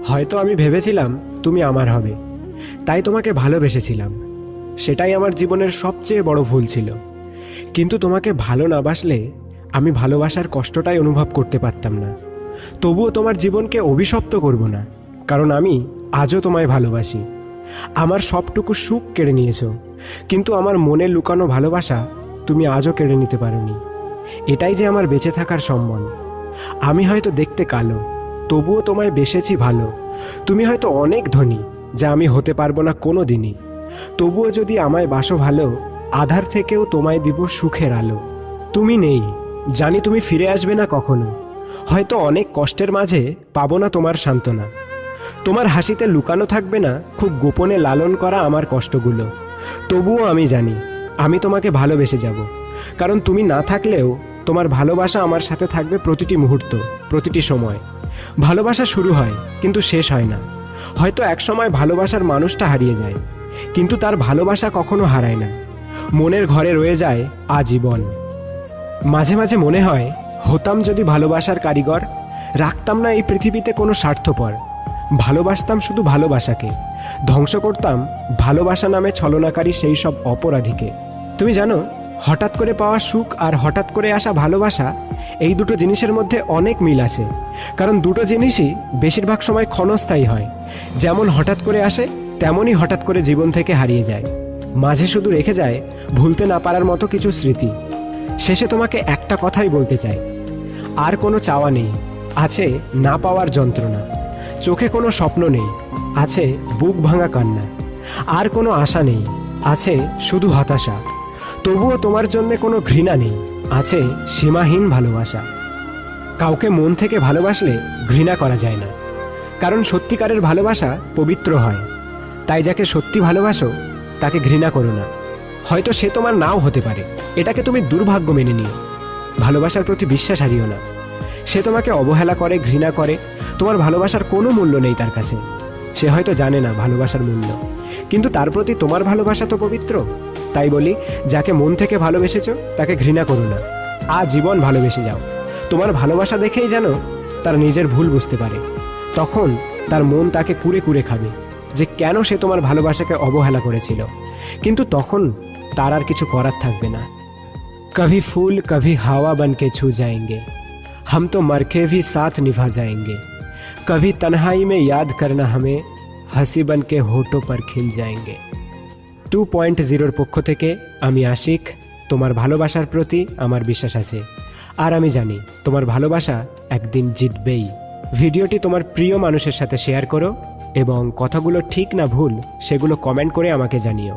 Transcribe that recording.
হয়তো আমি ভেবেছিলাম তুমি আমার হবে, তাই তোমাকে ভালোবেসেছিলাম। সেটাই আমার জীবনের সবচেয়ে বড় ভুল ছিল। কিন্তু তোমাকে ভালো না বাসলে আমি ভালোবাসার কষ্টটাই অনুভব করতে পারতাম না। তবুও তোমার জীবনকে অভিশপ্ত করব না, কারণ আমি আজও তোমায় ভালোবাসি। আমার সবটুকু সুখ কেড়ে নিয়েছো, কিন্তু আমার মনে লুকানো ভালোবাসা তুমি আজও কেড়ে নিতে পারোনি। এটাই যে আমার বেঁচে থাকার সম্বল। আমি হয়তো দেখতে কালো, তবুও তোমায় বেসেছি ভালো। তুমি হয়তো অনেক ধনী, যা আমি হতে পারবো না কোনো দিনই। তবুও যদি আমায় বাসো ভালো, আধার থেকেও তোমায় দিব সুখের আলো। তুমি নেই, জানি তুমি ফিরে আসবে না কখনো। হয়তো অনেক কষ্টের মাঝে পাবো না তোমার সান্ত্বনা। তোমার হাসিতে লুকানো থাকবে না খুব গোপনে লালন করা আমার কষ্টগুলো। তবুও আমি জানি আমি তোমাকে ভালোবেসে যাব, কারণ তুমি না থাকলেও তোমার ভালোবাসা আমার সাথে থাকবে প্রতিটি মুহূর্ত, প্রতিটি সময়। ভালোবাসা শুরু হয় কিন্তু শেষ হয় না। হয়তো একসময় ভালোবাসার মানুষটা হারিয়ে যায়, কিন্তু তার ভালোবাসা কখনো হারায় না। মনের ঘরে রয়ে যায় আজীবন। মাঝে মাঝে মনে হয়, হতাম যদি ভালোবাসার কারিগর, রাখতাম না এই পৃথিবীতে কোনো স্বার্থপর। ভালোবাসতাম শুধু ভালোবাসাকে, ধ্বংস করতাম ভালোবাসা নামে ছলনাকারী সেই সব অপরাধীকে। তুমি জানো, হঠাৎ করে পাওয়া সুখ আর হঠাৎ করে আসা ভালোবাসা, এই দুটো জিনিসের মধ্যে অনেক মিল আছে। কারণ দুটো জিনিসই বেশিরভাগ সময় ক্ষণস্থায়ী হয়। যেমন হঠাৎ করে আসে, তেমনই হঠাৎ করে জীবন থেকে হারিয়ে যায়। মাঝে শুধু রেখে যায় ভুলতে না পারার মতো কিছু স্মৃতি। শেষে তোমাকে একটা কথাই বলতে চাই, আর কোনো চাওয়া নেই, আছে না পাওয়ার যন্ত্রণা। চোখে কোনো স্বপ্ন নেই, আছে বুক ভাঙা কান্না। আর কোনো আশা নেই, আছে শুধু হতাশা। তবুও তোমার জন্য কোনো ঘৃণা নেই, আছে সীমাহীন ভালোবাসা। কাউকে মন থেকে ভালোবাসলে ঘৃণা করা যায় না, কারণ সত্যিকারের ভালোবাসা পবিত্র হয়। তাই যাকে সত্যি ভালোবাসো তাকে ঘৃণা করো না। হয়তো সে তোমার নাও হতে পারে, এটাকে তুমি দুর্ভাগ্য মেনে নিও। ভালোবাসার প্রতি বিশ্বাস হারিও না। সে তোমাকে অবহেলা করে, ঘৃণা করে, তোমার ভালোবাসার কোনো মূল্য নেই তার কাছে। সে হয়তো জানে না ভালোবাসার মূল্য, কিন্তু তার প্রতি তোমার ভালোবাসা তো পবিত্র। তাই বলি, যাকে মন থেকে ভালোবেসেছো তাকে ঘৃণা করো না, আজীবন ভালোবেসে যাও। তোমার ভালোবাসা দেখেই যেন তার নিজের ভুল বুঝতে পারে। তখন তার মন তাকে কুরে কুরে খাবে যে কেন সে তোমার ভালোবাসাকে অবহেলা করেছিল। কিন্তু তখন তার আর কিছু করার থাকবে না। कभी फूल कभी हवा बन के छू जाएंगे, हम तो मर के भी साथ निभा जाएंगे। कभी तन्हाई में याद करना हमें, हंसी बन के होठों पर खिल जाएंगे। 2.0 পক্ষ থেকে আমি আশিক। তোমার ভালোবাসার প্রতি আমার বিশ্বাস আছে, আর আমি জানি তোমার ভালোবাসা একদিন জিতবেই। ভিডিওটি তোমার প্রিয় মানুষের সাথে শেয়ার করো এবং কথাগুলো ঠিক না ভুল সেগুলো কমেন্ট করে আমাকে জানিও।